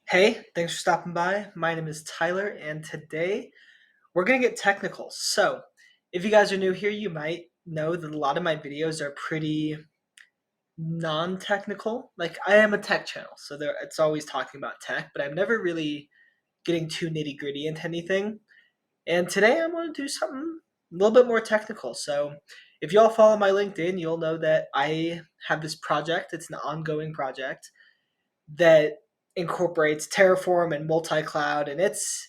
Hey, thanks for stopping by. My name is Tyler, and today we're going to get technical. So, if you guys are new here, you might know that a lot of my videos are pretty non technical. Like, I am a tech channel, so it's always talking about tech, but I'm never really getting too nitty gritty into anything. And today I'm going to do something a little bit more technical. So, if you all follow my LinkedIn, you'll know that I have this project. It's an ongoing project that incorporates Terraform and multi-cloud, and it's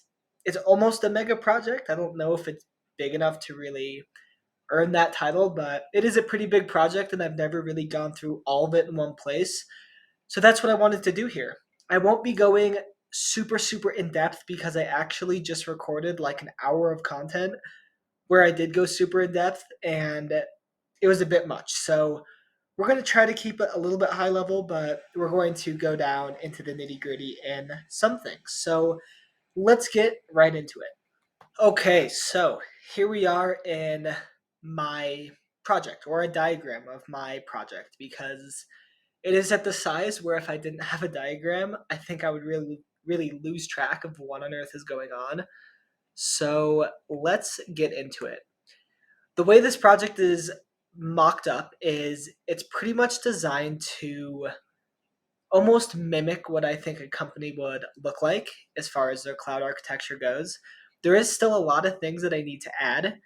almost a mega project. I don't know if it's big enough to really earn that title, but it is a pretty big project, and I've never really gone through all of it in one place. So that's what I wanted to do here. I won't be going super in depth because I actually just recorded like an hour of content where I did go super in depth, and it was a bit much. So we're going to try to keep it a little bit high level, but we're going to go down into the nitty gritty in some things. So let's get right into it. Okay, so here we are in my project, or a diagram of my project, because it is at the size where if I didn't have a diagram, I think I would really lose track of what on earth is going on. So let's get into it. The way this project is mocked up is it's pretty much designed to almost mimic what I think a company would look like as far as their cloud architecture goes. There is still a lot of things that I need to add,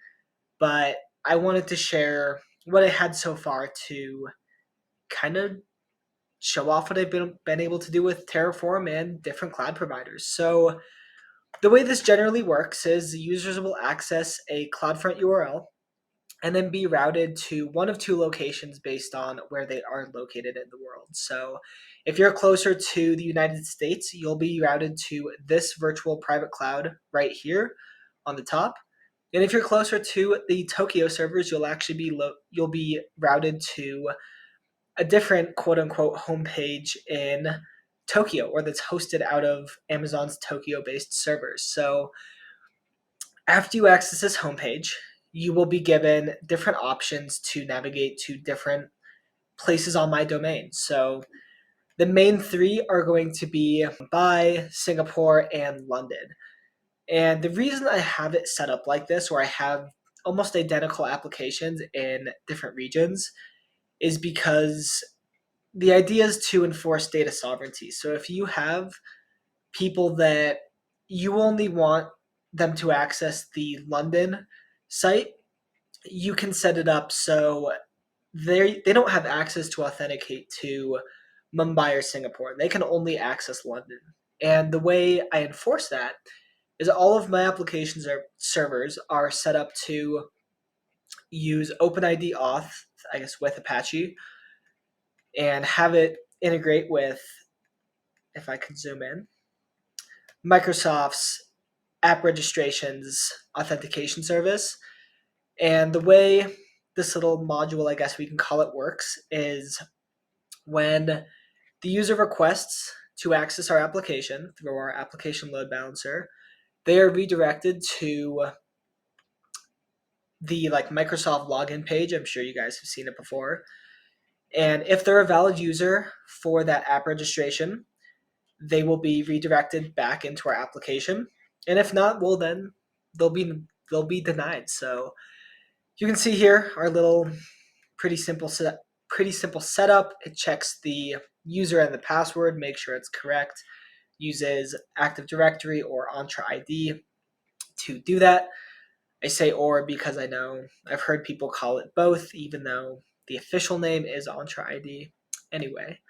but I wanted to share what I had so far to kind of show off what I've been able to do with Terraform and different cloud providers. So the way this generally works is users will access a CloudFront URL and then be routed to one of two locations based on where they are located in the world. So if you're closer to the United States, you'll be routed to this virtual private cloud right here on the top. And if you're closer to the Tokyo servers, you'll be routed to a different quote unquote homepage in Tokyo, or that's hosted out of Amazon's Tokyo based servers. So after you access this homepage, you will be given different options to navigate to different places on my domain. So the main three are going to be Mumbai, Singapore, and London. And the reason I have it set up like this, where I have almost identical applications in different regions, is because the idea is to enforce data sovereignty. So if you have people that you only want them to access the London site, you can set it up so they don't have access to authenticate to Mumbai or Singapore. They can only access London. And the way I enforce that is all of my applications or servers are set up to use OpenID auth, I guess with Apache, and have it integrate with, if I can zoom in, Microsoft's app registrations authentication service. And the way this little module, I guess we can call it, works is when the user requests to access our application through our application load balancer, they are redirected to the Microsoft login page. I'm sure you guys have seen it before. And if they're a valid user for that app registration, they will be redirected back into our application. And if not, well then they'll be denied. So you can see here our little pretty simple setup. It checks the user and the password, make sure it's correct, uses Active Directory or Entra ID to do that. I say or because I know I've heard people call it both, even though the official name is Entra ID. Anyway,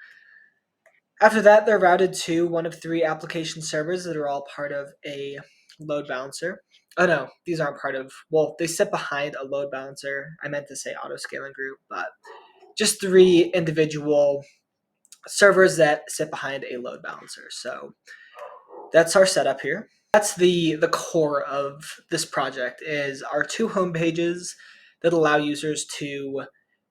after that, they're routed to one of three application servers that are all part of a load balancer. Oh no, these aren't part of, well, they sit behind a load balancer. I meant to say auto scaling group, but just three individual servers that sit behind a load balancer. So that's our setup here. That's the core of this project is our two home pages that allow users to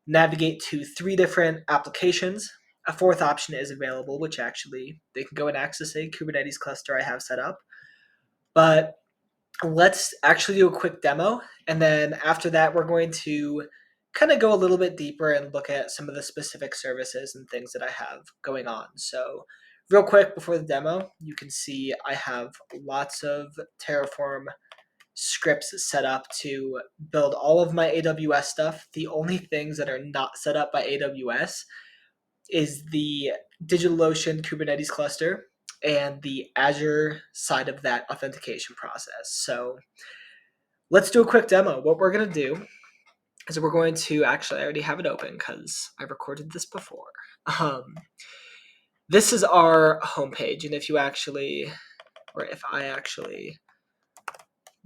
navigate to three different applications. A fourth option is available, which actually they can go and access a Kubernetes cluster I have set up. But let's actually do a quick demo. And then after that, we're going to kind of go a little bit deeper and look at some of the specific services and things that I have going on. So real quick before the demo, you can see I have lots of Terraform scripts set up to build all of my AWS stuff. The only things that are not set up by AWS is the DigitalOcean Kubernetes cluster and the Azure side of that authentication process. So let's do a quick demo. What we're going to do is we're going to actually, I already have it open because I recorded this before. This is our homepage, and if you actually, or if I actually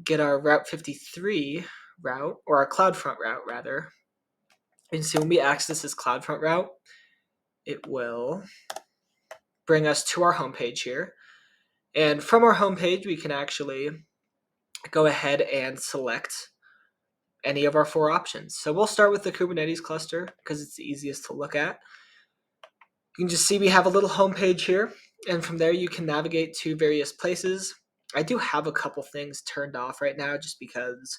get our Route 53 route, or our CloudFront route rather, and see when we access this CloudFront route, it will bring us to our homepage here. And from our homepage, we can actually go ahead and select any of our 4 options. So we'll start with the Kubernetes cluster because it's the easiest to look at. You can just see we have a little homepage here, and from there you can navigate to various places. I do have a couple things turned off right now just because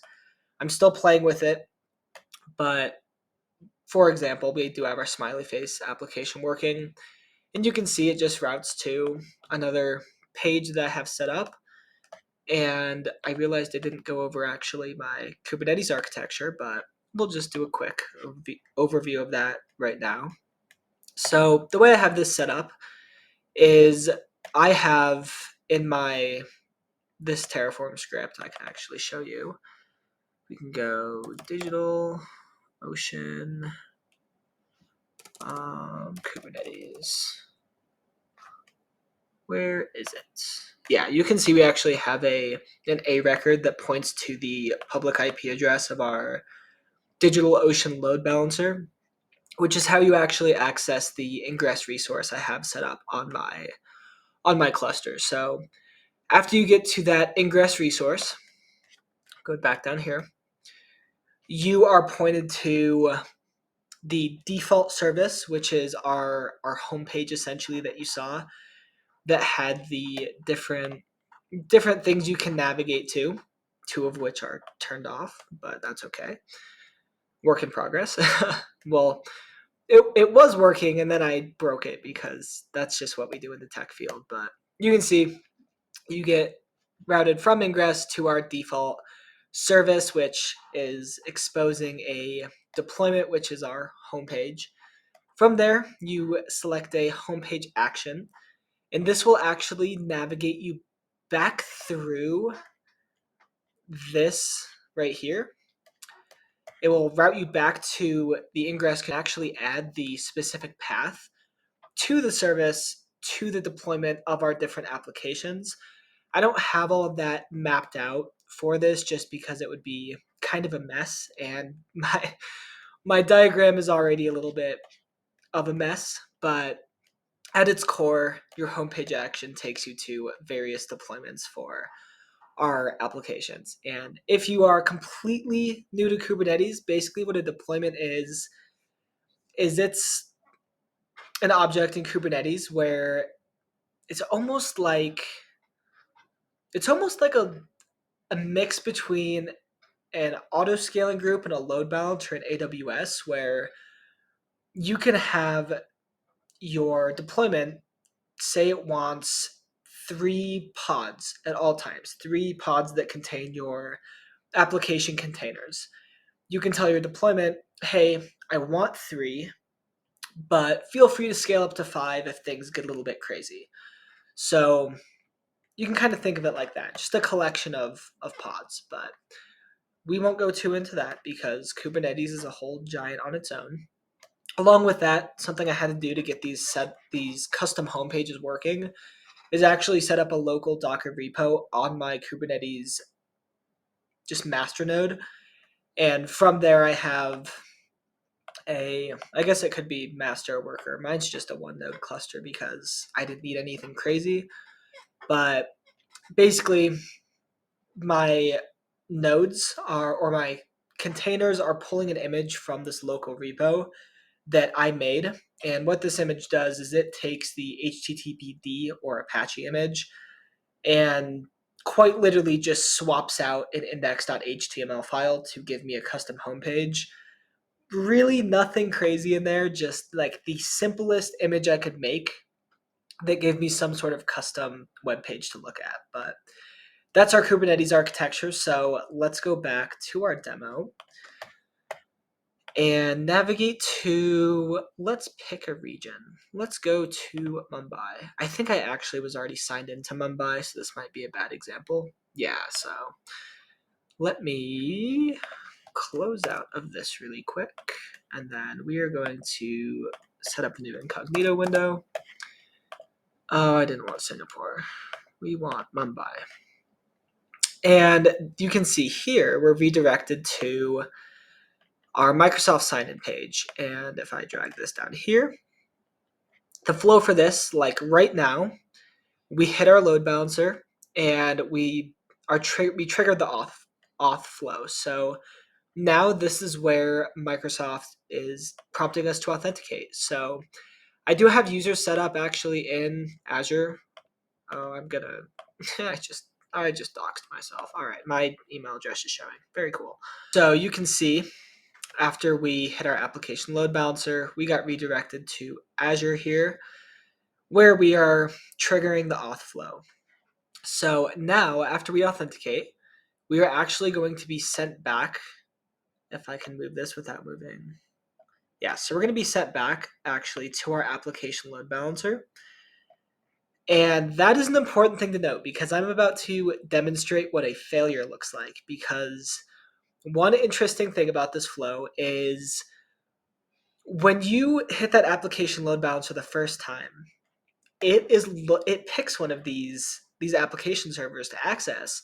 I'm still playing with it, but for example, we do have our smiley face application working, and you can see it just routes to another page that I have set up. And I realized I didn't go over actually my Kubernetes architecture, but we'll just do a quick overview of that right now. So the way I have this set up is I have in this Terraform script, I can actually show you. We can go DigitalOcean Kubernetes. Where is it? Yeah, you can see we actually have an A record that points to the public IP address of our DigitalOcean load balancer, which is how you actually access the ingress resource I have set up on my cluster. So after you get to that ingress resource, go back down here, you are pointed to the default service, which is our homepage essentially that you saw that had the different things you can navigate to, 2 of which are turned off, but that's okay. Work in progress. Well, it was working and then I broke it because that's just what we do in the tech field. But you can see you get routed from ingress to our default service, which is exposing a deployment, which is our homepage. From there, you select a homepage action, and this will actually navigate you back through this right here. It will route you back to the ingress, can actually add the specific path to the service, to the deployment of our different applications. I don't have all of that mapped out for this just because it would be kind of a mess, and my diagram is already a little bit of a mess, but at its core, your homepage action takes you to various deployments for our applications. And if you are completely new to Kubernetes, basically what a deployment is it's an object in Kubernetes where it's almost like a mix between an auto scaling group and a load balancer in AWS, where you can have your deployment say it wants 3 pods at all times, 3 pods that contain your application containers. You can tell your deployment, hey, I want 3, but feel free to scale up to 5 if things get a little bit crazy. So you can kind of think of it like that, just a collection of pods. But we won't go too into that because Kubernetes is a whole giant on its own. Along with that, something I had to do to get these custom homepages working is actually set up a local Docker repo on my Kubernetes just master node. And from there I have I guess it could be master or worker. Mine's just a 1 node cluster because I didn't need anything crazy. But basically my nodes or my containers are pulling an image from this local repo that I made. And what this image does is it takes the HTTPD or Apache image and quite literally just swaps out an index.html file to give me a custom homepage. Really nothing crazy in there, just like the simplest image I could make that gave me some sort of custom web page to look at. But that's our Kubernetes architecture. So let's go back to our demo and navigate to, let's pick a region. Let's go to Mumbai. I think I actually was already signed into Mumbai, so this might be a bad example. Yeah, so let me close out of this really quick, and then we are going to set up a new incognito window. Oh, I didn't want Singapore. We want Mumbai. And you can see here, we're redirected to our Microsoft sign-in page. And if I drag this down here, the flow for this, like right now, we hit our load balancer and we triggered the auth flow. So now this is where Microsoft is prompting us to authenticate. So I do have users set up actually in Azure. Oh, I'm gonna, I just doxed myself. All right, my email address is showing. Very cool. So you can see after we hit our application load balancer, we got redirected to Azure here, where we are triggering the auth flow. So now, after we authenticate, we are actually going to be sent back, if I can move this without moving. Yeah, so we're going to be sent back actually to our application load balancer. And that is an important thing to note because I'm about to demonstrate what a failure looks like. Because one interesting thing about this flow is when you hit that application load balancer the first time, it picks one of these application servers to access,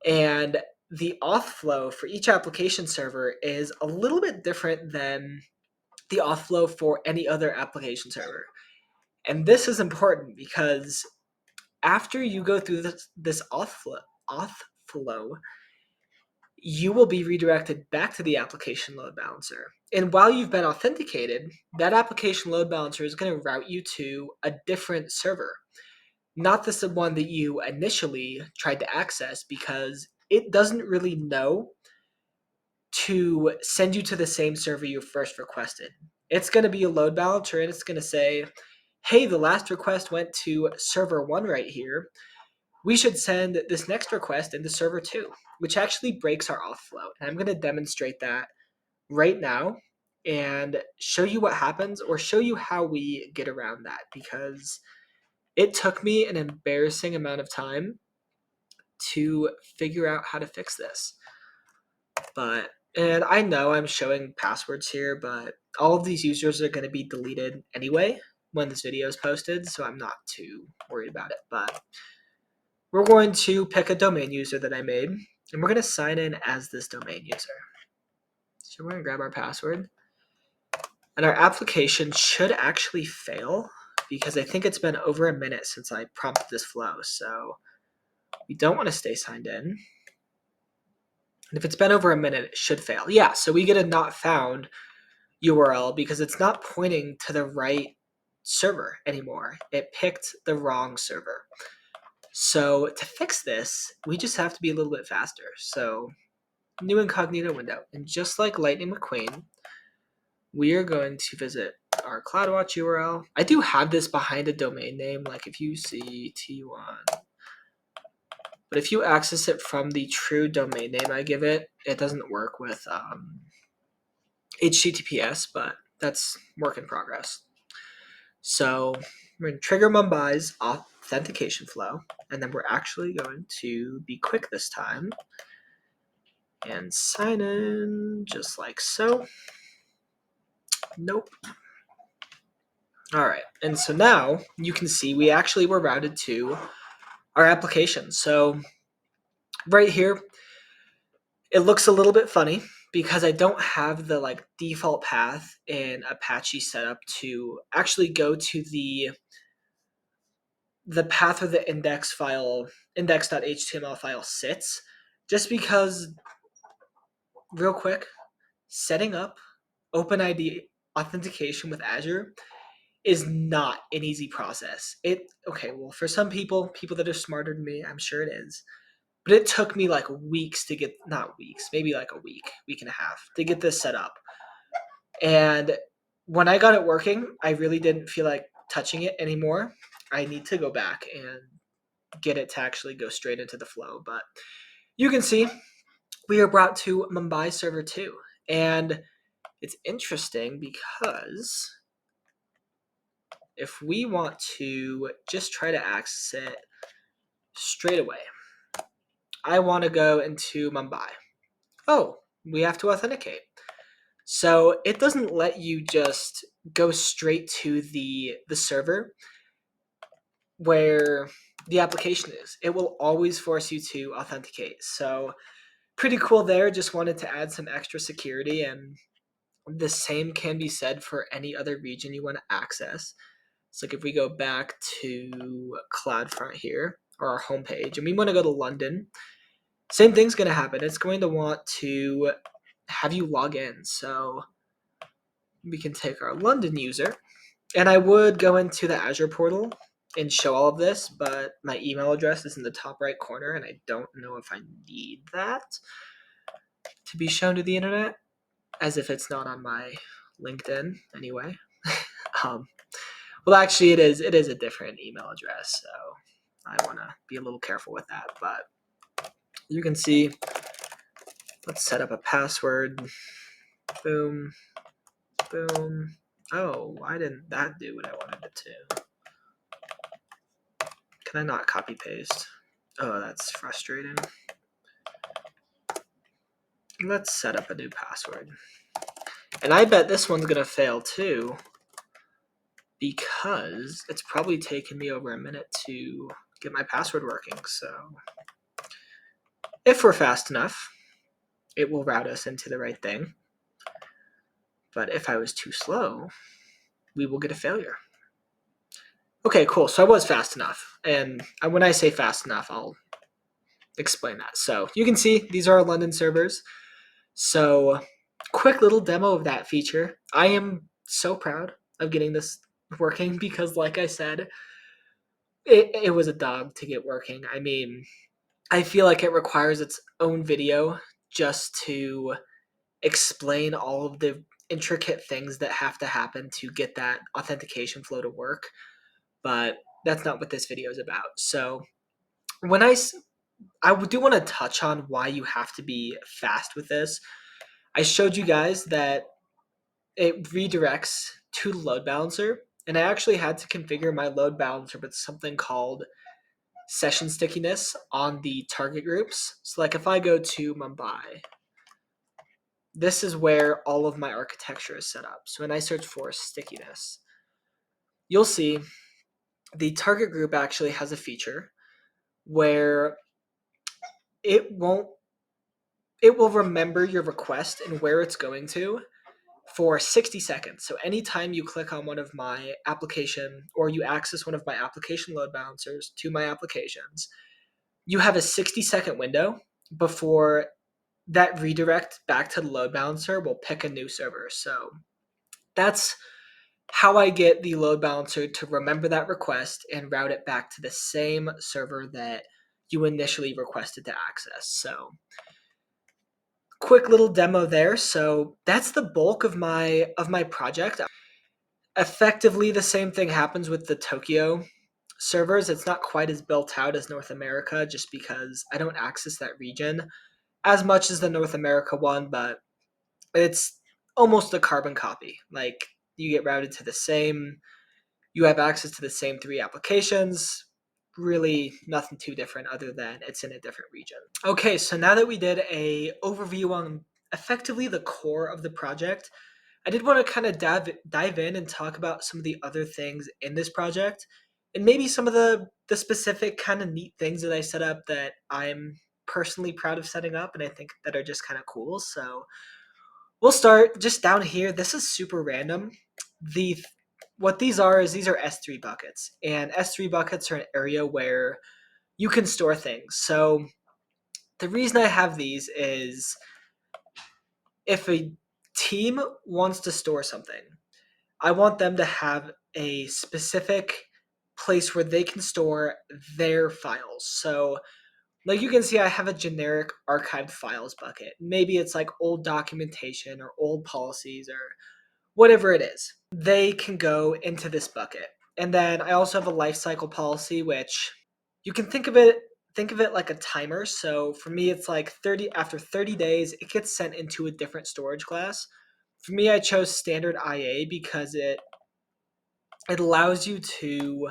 and the auth flow for each application server is a little bit different than the auth flow for any other application server. And this is important because after you go through this auth flow, you will be redirected back to the application load balancer. And while you've been authenticated, that application load balancer is going to route you to a different server. Not the one that you initially tried to access, because it doesn't really know to send you to the same server you first requested. It's going to be a load balancer and it's going to say, hey, the last request went to server 1 right here. We should send this next request into server 2, which actually breaks our auth flow. And I'm going to demonstrate that right now and show you what happens, or show you how we get around that, because it took me an embarrassing amount of time to figure out how to fix this. And I know I'm showing passwords here, but all of these users are going to be deleted anyway when this video is posted, so I'm not too worried about it. But we're going to pick a domain user that I made, and we're going to sign in as this domain user. So we're going to grab our password, and our application should actually fail because I think it's been over a minute since I prompted this flow. So we don't want to stay signed in. And if it's been over a minute, it should fail. Yeah, so we get a not found URL because it's not pointing to the right server anymore. It picked the wrong server. So to fix this, we just have to be a little bit faster. So new incognito window. And just like Lightning McQueen, we are going to visit our CloudWatch URL. I do have this behind a domain name, like if you see T1. But if you access it from the true domain name I give it, it doesn't work with HTTPS, but that's work in progress. So we're going to trigger Mumbai's authentication flow, and then we're actually going to be quick this time and sign in just like so. Nope. All right, and so now you can see we actually were routed to our application. So right here, it looks a little bit funny because I don't have the default path in Apache set up to actually go to the path where the index.html file sits, just because, real quick, setting up OpenID authentication with Azure is not an easy process. For some people that are smarter than me, I'm sure it is. But it took me weeks to get, not weeks, maybe a week and a half to get this set up. And when I got it working, I really didn't feel like touching it anymore. I need to go back and get it to actually go straight into the flow. But you can see we are brought to Mumbai server 2. And it's interesting because if we want to just try to access it straight away, I want to go into Mumbai. Oh, we have to authenticate. So it doesn't let you just go straight to the server where the application is. It will always force you to authenticate. So pretty cool there. Just wanted to add some extra security, and the same can be said for any other region you want to access. So like if we go back to CloudFront here, or our homepage, and we want to go to London, same thing's going to happen. It's going to want to have you log in. So we can take our London user, and I would go into the Azure portal and show all of this, but my email address is in the top right corner, and I don't know if I need that to be shown to the internet, as if it's not on my LinkedIn anyway. Well, actually, it is a different email address, so I want to be a little careful with that. But you can see, let's set up a password. Boom, boom. Oh, why didn't that do what I wanted it to? Can I not copy paste? Oh, that's frustrating. Let's set up a new password. And I bet this one's going to fail too, because it's probably taken me over a minute to get my password working. So if we're fast enough, it will route us into the right thing. But if I was too slow, we will get a failure. Okay, cool. So I was fast enough. And when I say fast enough, I'll explain that. So you can see these are our London servers. So quick little demo of that feature. I am so proud of getting this working because, like I said, it was a dog to get working. I mean, I feel like it requires its own video just to explain all of the intricate things that have to happen to get that authentication flow to work. But that's not what this video is about. So when I do want to touch on why you have to be fast with this. I showed you guys that it redirects to the load balancer, and I actually had to configure my load balancer with something called session stickiness on the target groups. So like if I go to Mumbai, this is where all of my architecture is set up. So when I search for stickiness, you'll see the target group actually has a feature where it will remember your request and where it's going to for 60 seconds. So anytime you click on one of my application or you access one of my application load balancers to my applications, you have a 60-second window before that redirect back to the load balancer will pick a new server. So that's how I get the load balancer to remember that request and route it back to the same server that you initially requested to access. So quick little demo there. So that's the bulk of my project. Effectively, the same thing happens with the Tokyo servers. It's not quite as built out as North America just because I don't access that region as much as the North America one, but it's almost a carbon copy. Like you get routed to the same, you have access to the same 3 applications. Really nothing too different other than it's in a different region. Okay, so now that we did a overview on effectively the core of the project, I did want to kind of dive in and talk about some of the other things in this project and maybe some of the specific kind of neat things that I set up that I'm personally proud of setting up and I think that are just kind of cool. So we'll start just down here. This is super random. What these are S3 buckets, and S3 buckets are an area where you can store things. So the reason I have these is if a team wants to store something, I want them to have a specific place where they can store their files. So like you can see, I have a generic archived files bucket. Maybe it's like old documentation or old policies or whatever it is. They can go into this bucket. And then I also have a lifecycle policy, which you can think of it like a timer. So for me, it's like 30 after 30 days, it gets sent into a different storage class. For me, I chose standard IA because it allows you to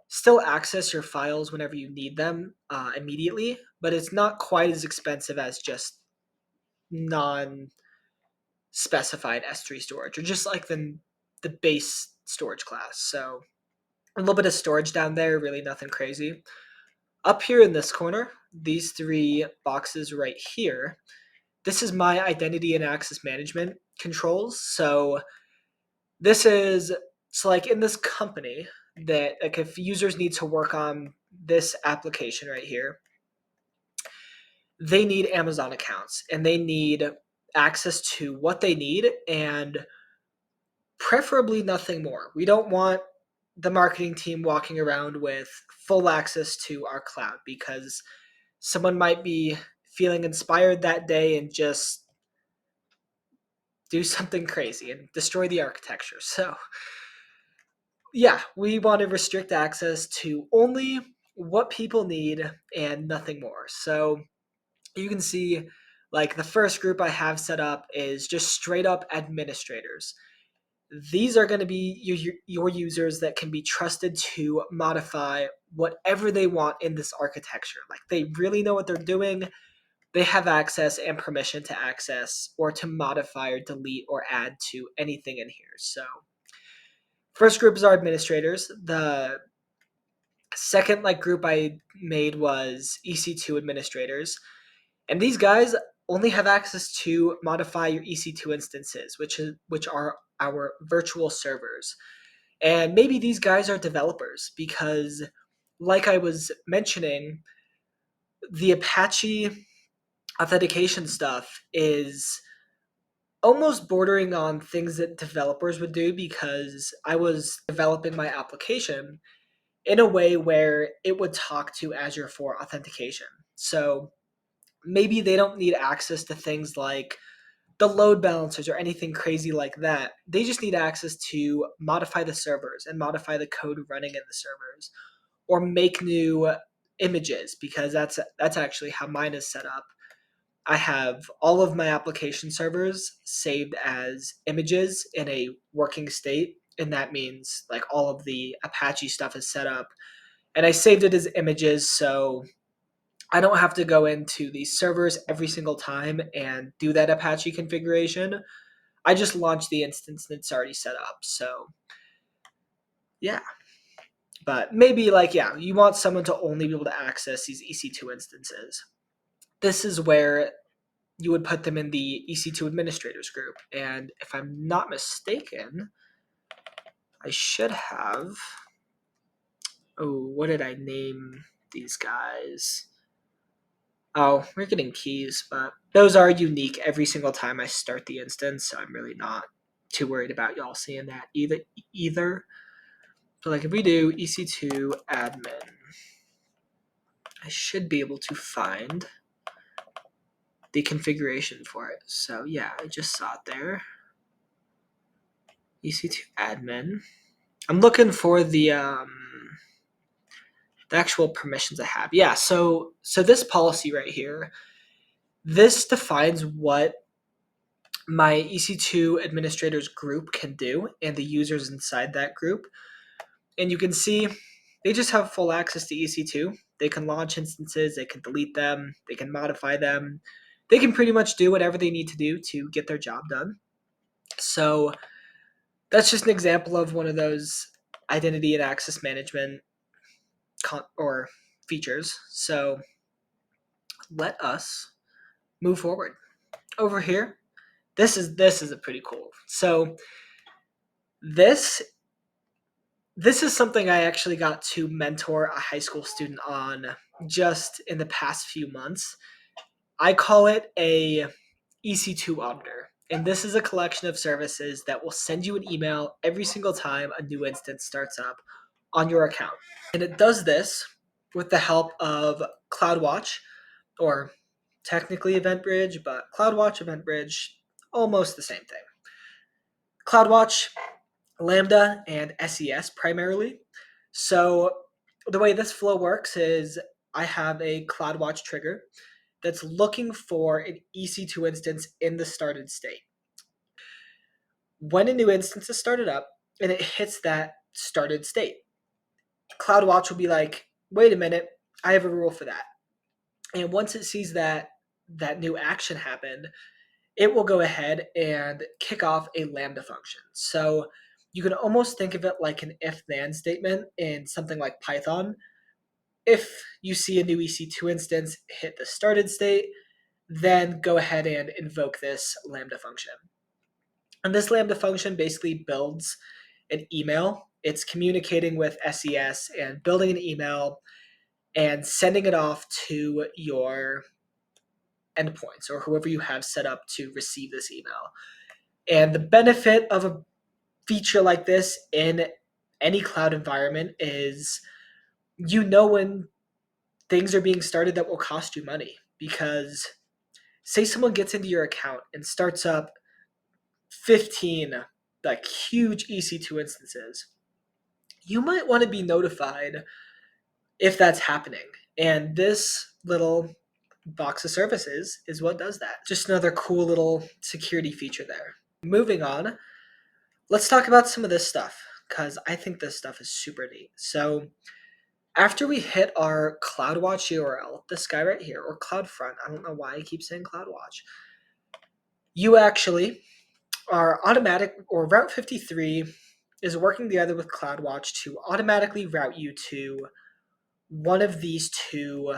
still access your files whenever you need them immediately, but it's not quite as expensive as just non specified S3 storage, or just like the base storage class. So a little bit of storage down there, really nothing crazy. Up here in this corner, these three boxes right here, this is my identity and access management controls. So this is so like in this company that like if users need to work on this application right here, they need Amazon accounts and they need access to what they need and preferably nothing more. We don't want the marketing team walking around with full access to our cloud because someone might be feeling inspired that day and just do something crazy and destroy the architecture. So, yeah, we want to restrict access to only what people need and nothing more. So, you can see like the first group I have set up is just straight up administrators. These are going to be your users that can be trusted to modify whatever they want in this architecture. Like they really know what they're doing. They have access and permission to access or to modify or delete or add to anything in here. So first group is our administrators. The second like group I made was EC2 administrators. And these guys only have access to modify your EC2 instances, which are our virtual servers. And maybe these guys are developers because like I was mentioning, the Apache authentication stuff is almost bordering on things that developers would do because I was developing my application in a way where it would talk to Azure for authentication. So maybe they don't need access to things like the load balancers or anything crazy like that. They just need access to modify the servers and modify the code running in the servers or make new images because that's actually how mine is set up. I have all of my application servers saved as images in a working state, and that means like all of the Apache stuff is set up. And I saved it as images so I don't have to go into these servers every single time and do that Apache configuration. I just launch the instance and it's already set up. So, yeah. But maybe like, yeah, you want someone to only be able to access these EC2 instances. This is where you would put them in the EC2 administrators group. And if I'm not mistaken, I should have. Oh, what did I name these guys? Oh, we're getting keys, but those are unique every single time I start the instance, so I'm really not too worried about y'all seeing that either. So like if we do EC2 admin, I should be able to find the configuration for it. So yeah, I just saw it there. EC2 admin. I'm looking for the actual permissions I have. Yeah, so this policy right here, this defines what my EC2 administrators group can do and the users inside that group. And you can see they just have full access to EC2. They can launch instances, they can delete them, they can modify them. They can pretty much do whatever they need to do to get their job done. So that's just an example of one of those identity and access management or features. So let us move forward. Over here, this is a pretty cool. So this is something I actually got to mentor a high school student on just in the past few months. I call it a EC2 auditor. And this is a collection of services that will send you an email every single time a new instance starts up on your account. And it does this with the help of CloudWatch, or technically EventBridge, but CloudWatch, EventBridge, almost the same thing. CloudWatch Lambda and SES primarily. So the way this flow works is I have a CloudWatch trigger that's looking for an EC2 instance in the started state. When a new instance is started up and it hits that started state, CloudWatch will be like, wait a minute, I have a rule for that. And once it sees that new action happened, it will go ahead and kick off a Lambda function. So you can almost think of it like an if-then statement in something like Python. If you see a new EC2 instance hit the started state, then go ahead and invoke this Lambda function. And this Lambda function basically builds an email. It's communicating with SES and building an email and sending it off to your endpoints or whoever you have set up to receive this email. And the benefit of a feature like this in any cloud environment is when things are being started that will cost you money. Because say someone gets into your account and starts up 15 like huge EC2 instances, you might want to be notified if that's happening. And this little box of services is what does that. Just another cool little security feature there. Moving on, let's talk about some of this stuff because I think this stuff is super neat. So after we hit our CloudWatch URL, this guy right here, or CloudFront, I don't know why I keep saying CloudWatch, you actually are automatic, or Route 53 is working together with CloudWatch to automatically route you to one of these two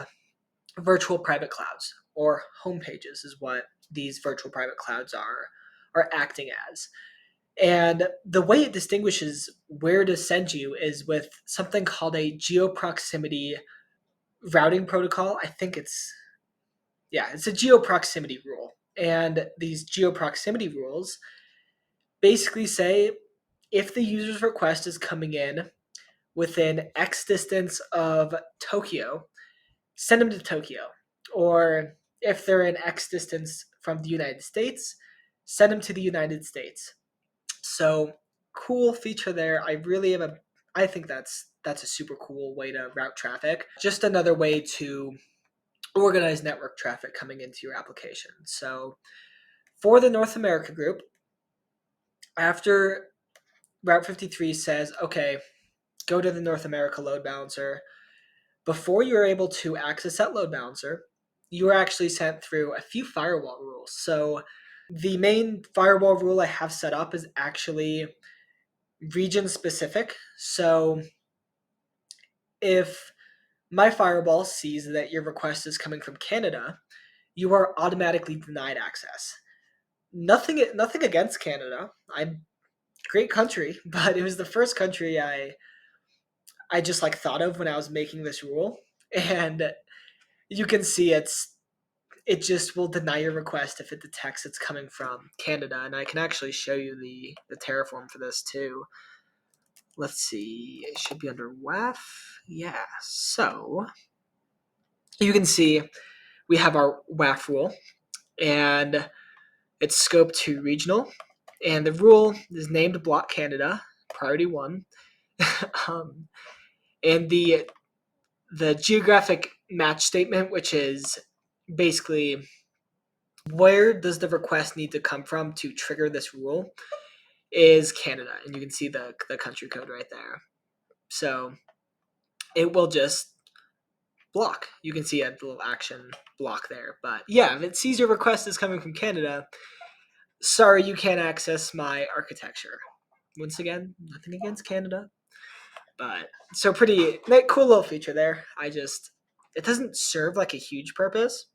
virtual private clouds, or home pages is what these virtual private clouds are acting as. And the way it distinguishes where to send you is with something called a geo-proximity routing protocol. I think it's a geo-proximity rule. And these geo-proximity rules basically say if the user's request is coming in within X distance of Tokyo, send them to Tokyo. Or if they're in X distance from the United States, send them to the United States. So cool feature there. I think that's a super cool way to route traffic. Just another way to organize network traffic coming into your application. So for the North America group, after Route 53 says, okay, go to the North America load balancer, before you're able to access that load balancer, you are actually sent through a few firewall rules. So the main firewall rule I have set up is actually region specific. So if my firewall sees that your request is coming from Canada, you are automatically denied access. Nothing against Canada. Great country, but it was the first country I just thought of when I was making this rule. And you can see it just will deny your request if it detects it's coming from Canada. And I can actually show you the Terraform for this too. Let's see, it should be under WAF. Yeah, so you can see we have our WAF rule, and it's scoped to regional, and the rule is named Block Canada, priority 1. And the geographic match statement, which is basically where does the request need to come from to trigger this rule, is Canada. And you can see the country code right there. So it will just block. You can see a little action block there. But yeah, if it sees your request is coming from Canada, sorry, you can't access my architecture. Once again, nothing against Canada. But so pretty cool little feature there. It doesn't serve like a huge purpose,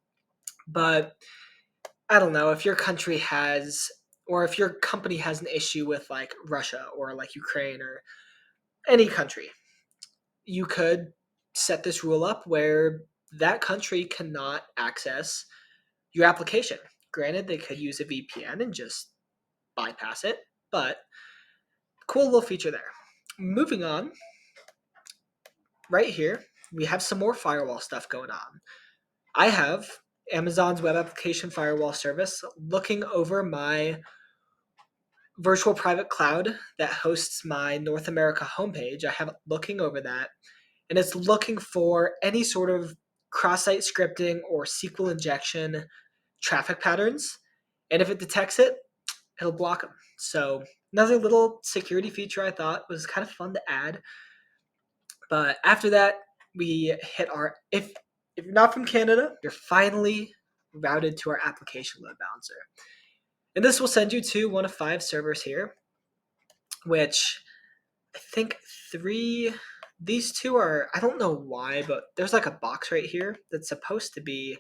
but I don't know if your country has, or if your company has an issue with like Russia or like Ukraine or any country, you could set this rule up where that country cannot access your application. Granted, they could use a VPN and just bypass it, but cool little feature there. Moving on, right here, we have some more firewall stuff going on. I have Amazon's Web Application Firewall service looking over my virtual private cloud that hosts my North America homepage. I have it looking over that, and it's looking for any sort of cross-site scripting or SQL injection traffic patterns. And if it detects it, it'll block them. So another little security feature I thought was kind of fun to add. But after that, we hit our, if you're not from Canada, you're finally routed to our application load balancer. And this will send you to one of 5 servers here, which I think these 2 are, I don't know why, but there's like a box right here that's supposed to be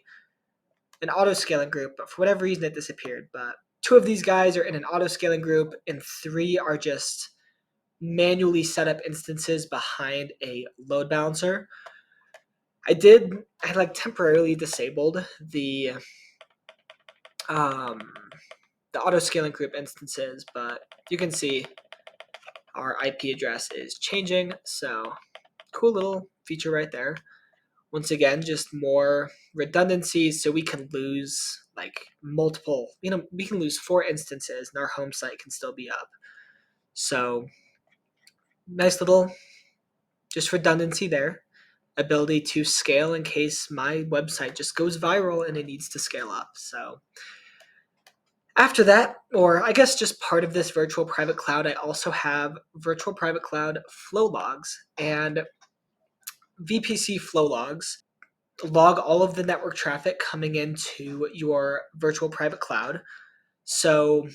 an auto scaling group, but for whatever reason it disappeared. But 2 of these guys are in an auto scaling group, and 3 are just manually set up instances behind a load balancer. I like temporarily disabled the auto scaling group instances, but you can see our IP address is changing. So cool little feature right there. Once again, just more redundancies, so we can lose like multiple, we can lose 4 instances and our home site can still be up. So nice little just redundancy there. Ability to scale in case my website just goes viral and it needs to scale up. So after that, or I guess just part of this virtual private cloud, I also have virtual private cloud flow logs, and VPC flow logs log all of the network traffic coming into your virtual private cloud. So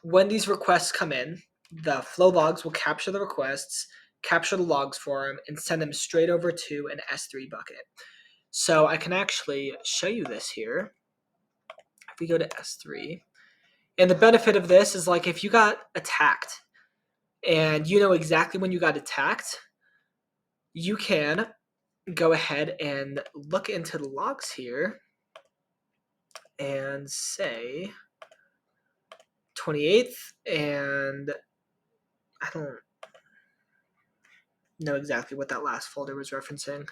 when these requests come in, the flow logs will capture the requests, capture the logs for them, and send them straight over to an S3 bucket. So I can actually show you this here. If we go to S3, and the benefit of this is like if you got attacked and you know exactly when you got attacked, you can go ahead and look into the logs here and say 28th, and I don't know exactly what that last folder was referencing.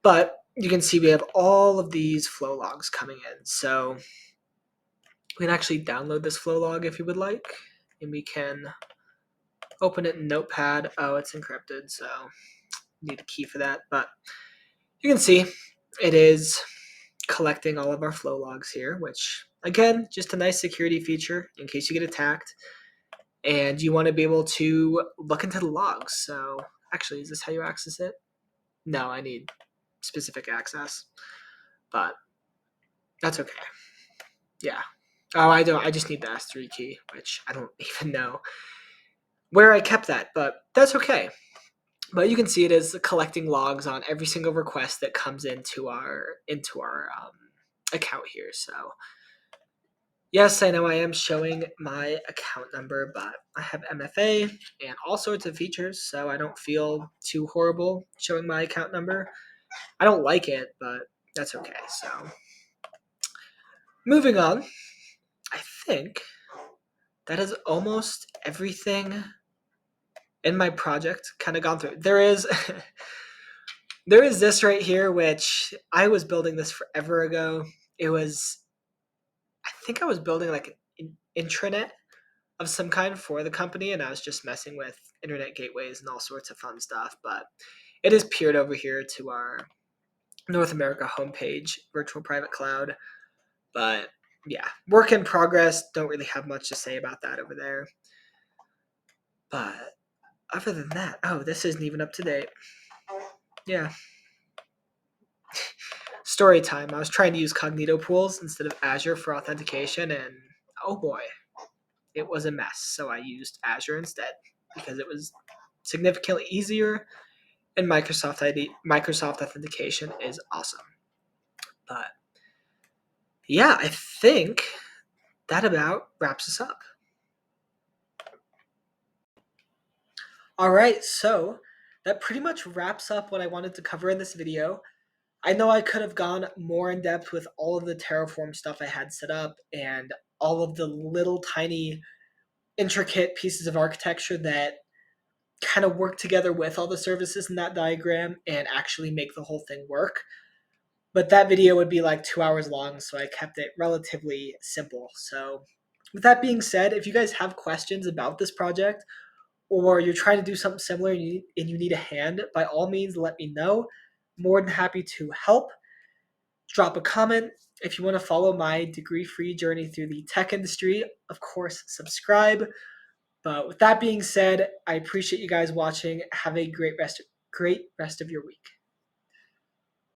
But you can see we have all of these flow logs coming in. So we can actually download this flow log if you would like, and we can open it in Notepad. Oh, it's encrypted, so need a key for that. But you can see it is collecting all of our flow logs here, which again, just a nice security feature in case you get attacked and you want to be able to look into the logs. So actually, is this how you access it? No, I need specific access, but that's okay. Yeah. Oh, I don't. I just need the S3 key, which I don't even know where I kept that, but that's okay. But you can see it is collecting logs on every single request that comes into our account here. So yes, I know I am showing my account number, but I have MFA and all sorts of features, so I don't feel too horrible showing my account number. I don't like it, but that's okay. So moving on, I think that is almost everything in my project kind of gone through. There is there is this right here, which I was building this forever ago. It was, I think I was building like an intranet of some kind for the company, and I was just messing with internet gateways and all sorts of fun stuff. But it is peered over here to our North America homepage, virtual private cloud. But yeah, work in progress. Don't really have much to say about that over there. But other than that, oh, this isn't even up to date. Yeah. Story time. I was trying to use Cognito pools instead of Azure for authentication, and oh boy, it was a mess. So I used Azure instead because it was significantly easier, and Microsoft Authentication is awesome. But yeah, I think that about wraps us up. All right, so that pretty much wraps up what I wanted to cover in this video. I know I could have gone more in depth with all of the Terraform stuff I had set up and all of the little tiny intricate pieces of architecture that kind of work together with all the services in that diagram and actually make the whole thing work. But that video would be like 2 hours long, so I kept it relatively simple. So With that being said, if you guys have questions about this project, or you're trying to do something similar and you need a hand, by all means, let me know. More than happy to help. Drop a comment. If you want to follow my degree-free journey through the tech industry, of course, subscribe. But with that being said, I appreciate you guys watching. Have a great rest of your week.